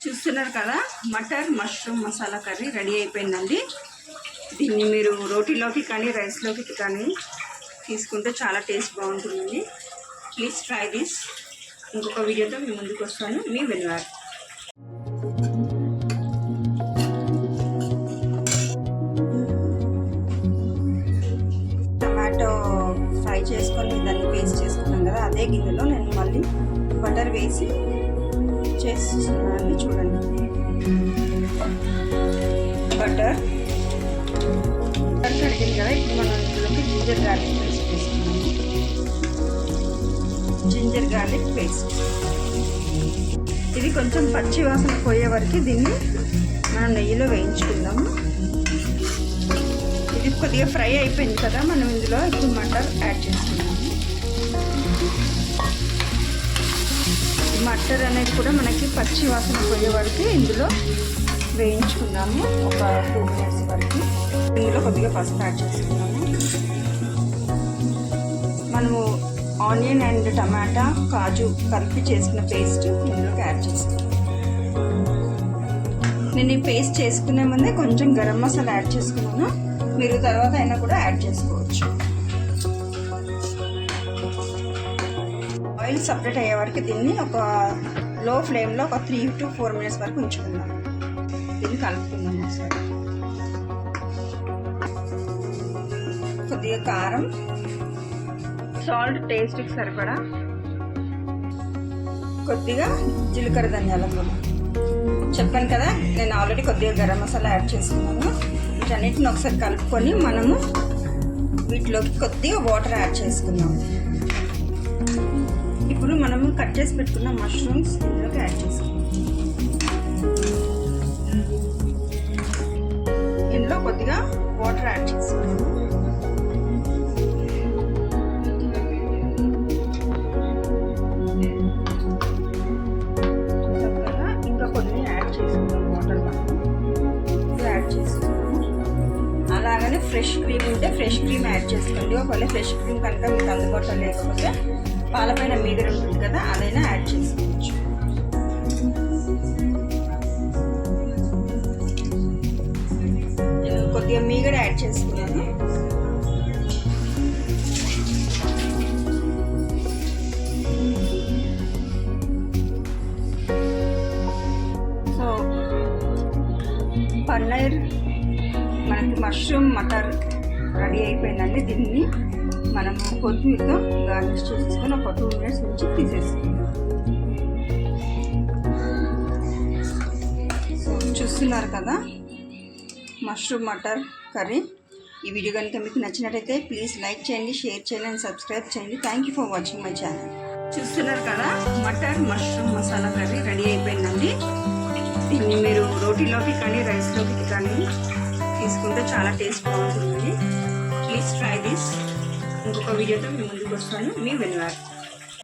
చూస్తున్నారు కదా, matar mushroom masala curry ready అయిపోయిందండి. దీన్ని మీరు రోటీలోకి కానీ రైస్లోకి కానీ తీసుకుంటే చాలా టేస్ట్ బాగుంటుందండి. Please try this. ఇంకొక వీడియోతో మీ ముందుకు వస్తాను. మీ వెన్వార్. టమాటో ఫ్రై చేసుకొని దాన్ని పేస్ట్ చేసుకున్నాం కదా, అదే గిన్నెలో నేను మళ్ళీ బటర్ వేసి చేస్తున్నాను. చూడండి, బటర్ కడిగింది కదా. ఇప్పుడు మనం ఇందులోకి జింజర్ గార్లిక్ పేస్ట్ వేసుకున్నాము. జింజర్ గార్లిక్ పేస్ట్ ఇది కొంచెం పచ్చి వాసన పోయే వరకు దీన్ని మనం నెయ్యిలో వేయించుకుందాము. ఇది కొద్దిగా ఫ్రై అయిపోయింది కదా, మనం ఇందులో ఇప్పుడు మటర్ యాడ్ చేసుకున్నాము. మటర్ అనేది కూడా మనకి పచ్చి వాసన పోయే వరకు ఇందులో వేయించుకున్నాము. ఒక 2 minutes వరకు ఇందులో కొద్దిగా పసుపు యాడ్ చేసుకున్నాము. మనము ఆనియన్ అండ్ టమాటా కాజు కలిపి చేసుకున్న పేస్ట్ ఇందులోకి యాడ్ చేసుకున్నాము. నేను ఈ పేస్ట్ చేసుకునే ముందే కొంచెం గరం మసాలా యాడ్ చేసుకున్నాను. మీరు తర్వాత అయినా కూడా యాడ్ చేసుకోవచ్చు. ఆయిల్ సపరేట్ అయ్యే వరకు దీన్ని ఒక లో ఫ్లేమ్లో ఒక 3 to 4 minutes వరకు ఉంచుకుందాం. దీన్ని కలుపుకుందాం ఒకసారి. కొద్దిగా కారం, సాల్ట్ టేస్ట్కి సరిపడా, కొద్దిగా జీలకర్ర ధనియాల పొడి. చెప్పాను కదా, నేను ఆల్రెడీ కొద్దిగా గరం మసాలా యాడ్ చేసుకున్నాను. వీటన్నిటిని ఒకసారి కలుపుకొని మనము వీటిలోకి కొద్దిగా వాటర్ యాడ్ చేసుకున్నాము. ఇప్పుడు మనము కట్ చేసి పెట్టుకున్న మష్రూమ్స్ ఇందులోకి యాడ్ చేసుకున్నాం. ఇందులో కొద్దిగా వాటర్ యాడ్ చేసుకున్నాము. ఇంకా కొన్ని యాడ్ చేసుకున్నాం. వాటర్ యాడ్ చేసుకున్నాము. అలాగనే ఫ్రెష్ క్రీమ్ ఉంటే ఫ్రెష్ క్రీమ్ యాడ్ చేసుకోండి. ఒకవేళ ఫ్రెష్ క్రీమ్ కనుక మీకు అందుబాటులో లేకపోతే పాలపైన మీగడ ఉంటుంది కదా, అదైనా యాడ్ చేసుకోవచ్చు. నేను కొద్దిగా మీగడ యాడ్ చేసుకున్నాను. సో పన్నీర్ మనకి మష్రూమ్ మటర్ రెడీ అయిపోయిందండి. దీన్ని మనము కొత్తిమీరతో గార్నిష్ చేసుకొని ఒక 2 minutes నుంచి తీసేసుకుందాం. సో చూస్తున్నారు కదా, మష్రూమ్ మటర్ కర్రీ. ఈ వీడియో కనుక మీకు నచ్చినట్టయితే ప్లీజ్ లైక్ చేయండి, షేర్ చేయండి అండ్ సబ్స్క్రైబ్ చేయండి. Thank you for watching my channel. చూస్తున్నారు కదా, matar mushroom masala curry ready అయిపోయిందండి. దీన్ని మీరు రోటీలోకి కానీ రైస్లోకి కానీ తీసుకుంటే చాలా టేస్ట్ బాగుంటుంది. Please try this. ఇంకొక వీడియోతో మీ ముందుకు వస్తాను. మీ వెన్వార్.